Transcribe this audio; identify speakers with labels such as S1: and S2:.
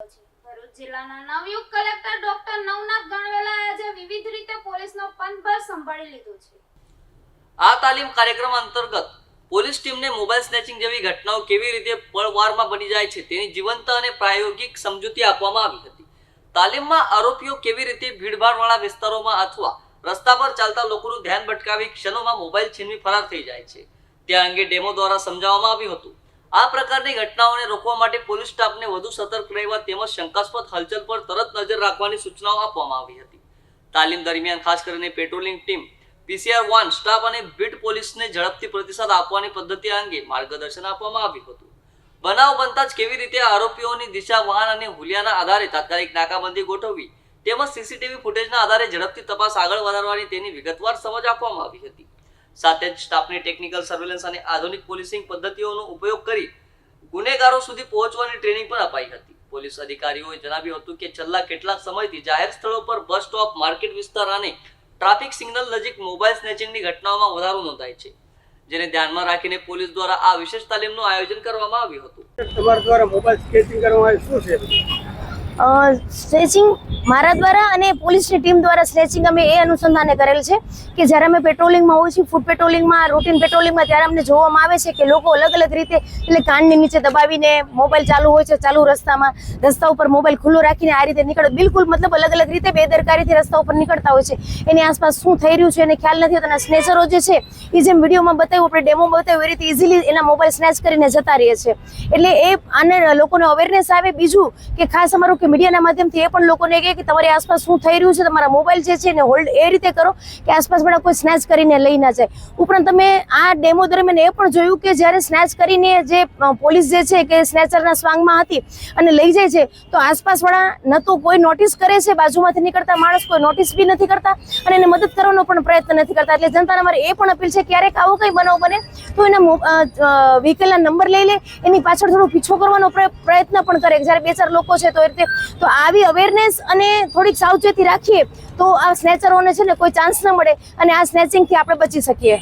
S1: ભરૂચ જિલ્લાના નવયુક્ત collector doctor Navnath ગણવેલાએ આજે વિવિધ રીતે પોલીસનો પંચભાર સંભાળી લીધો છે।
S2: આ તાલીમ કાર્યક્રમ અંતર્ગત પોલીસ ટીમને મોબાઈલ સ્નેચિંગ જેવી ઘટનાઓ કેવી રીતે પળવારમાં બની જાય છે તેની જીવંત અને પ્રાયોગિક સમજૂતી આપવામાં આવી હતી। તાલીમમાં આરોપીઓ કેવી રીતે ભીડભાડવાળા વિસ્તારોમાં અથવા રસ્તા પર ચાલતા લોકોનું ધ્યાન ભટકાવી ક્ષણોમાં મોબાઈલ છીનવી ફરાર થઈ જાય છે તે અંગે ડેમો દ્વારા સમજાવવામાં આવ્યું હતું। આ પ્રકારની ઘટનાઓને રોકવા માટે પોલીસ સ્ટાફને વધુ સતર્ક રહેવા તેમજ શંકાસ્પદ હલચલ પર તરત નજર રાખવાની સૂચનાઓ આપવામાં આવી હતી। તાલીમ દરમિયાન ખાસ કરીને પેટ્રોલિંગ ટીમ, PCR-1 સ્ટાફ અને બીટ પોલીસને ઝડપથી પ્રતિસાદ આપવાની પદ્ધતિ અંગે માર્ગદર્શન આપવામાં આવ્યું હતું। બનાવ બનતા જ કેવી રીતે આરોપીઓની દિશા, વાહન અને હુલિયાના આધારે તાત્કાલિક નાકાબંધી ગોઠવવી તેમજ સીસીટીવી ફૂટેજના આધારે ઝડપથી તપાસ આગળ વધારવાની તેની વિગતવાર સમજ આપવામાં આવી હતી। સાથે જ સ્ટાફને ટેકનિકલ સર્વેલન્સ અને આધુનિક પોલીસિંગ પદ્ધતિઓનો ઉપયોગ કરી ગુનેગારો સુધી પહોંચવાની ટ્રેનિંગ પણ અપાઈ હતી। પોલીસ અધિકારીઓએ જણાવ્યું હતું કે છેલ્લા કેટલાક સમયથી જાહેર સ્થળો પર બસ સ્ટોપ, માર્કેટ વિસ્તાર અને ટ્રાફિક સિગ્નલ નજીક મોબાઈલ સ્નેચિંગની ઘટનાઓમાં વધારો નોંધાય છે, જેને ધ્યાનમાં રાખીને પોલીસ દ્વારા આ વિશેષ તાલીમનું આયોજન કરવામાં આવ્યું હતું।
S3: તમારા દ્વારા મોબાઈલ સ્કેચિંગ કરવામાં શું છે?
S4: સ્નેચિંગ મારા દ્વારા અને પોલીસની ટીમ દ્વારા સ્નેચિંગ અમે એ અનુસંધાને કરેલ છે કે જ્યારે અમે પેટ્રોલિંગમાં હોઈએ છીએ, ફૂડ પેટ્રોલિંગમાં, રૂટીન પેટ્રોલિંગમાં, ત્યારે અમને જોવામાં આવે છે કે લોકો અલગ અલગ રીતે એટલે કાનની નીચે દબાવીને મોબાઈલ ચાલુ હોય છે, ચાલુ રસ્તા ઉપર મોબાઈલ ખુલ્લો રાખીને આ રીતે નીકળે, બિલકુલ મતલબ અલગ અલગ રીતે બેદરકારીથી રસ્તા ઉપર નીકળતા હોય છે। એની આસપાસ શું થઈ રહ્યું છે એને ખ્યાલ નથી હોતો। અને સ્નેચરો જે છે એ જેમ વિડીયોમાં બતાવ્યું, આપણે ડેમો બતાવ્યું એ રીતે ઇઝીલી એના મોબાઈલ સ્નેચ કરીને જતા રહીએ છીએ। એટલે એ આને લોકોને અવેરનેસ આવે। બીજું કે ખાસ અમારું કે મીડિયાના માધ્યમથી એ પણ લોકોને કહે કે તમારી આસપાસ શું થઈ રહ્યું છે, તમારા મોબાઈલ જે છે એને હોલ્ડ એ રીતે કરો કે આસપાસવાળા કોઈ સ્નેચ કરીને લઈ ના જાય। ઉપરાંત તમે આ ડેમો દરમિયાન એ પણ જોયું કે જ્યારે સ્નેચ કરીને જે પોલીસ જે છે કે સ્નેચરના સ્વાંગમાં હતી અને લઈ જાય છે તો આસપાસવાળા ન તો કોઈ નોટિસ કરે છે, બાજુમાંથી નીકળતા માણસ કોઈ નોટિસ બી નથી કરતા અને એને મદદ કરવાનો પણ પ્રયત્ન નથી કરતા। એટલે જનતાને મારે એ પણ અપીલ છે ક્યારેક આવો કંઈ બનાવ બને તો એના વ્હીકલના નંબર લઈ લે, એની પાછળ થોડો પીછો કરવાનો પ્રયત્ન પણ કરે। જ્યારે બે ચાર લોકો છે તો એ રીતે તો આવી અવેરનેસ અને થોડીક સાવચેતી રાખીએ તો આ સ્નેચરોને છે ને કોઈ ચાન્સ ન મળે અને આ સ્નેચિંગથી આપણે બચી શકીએ।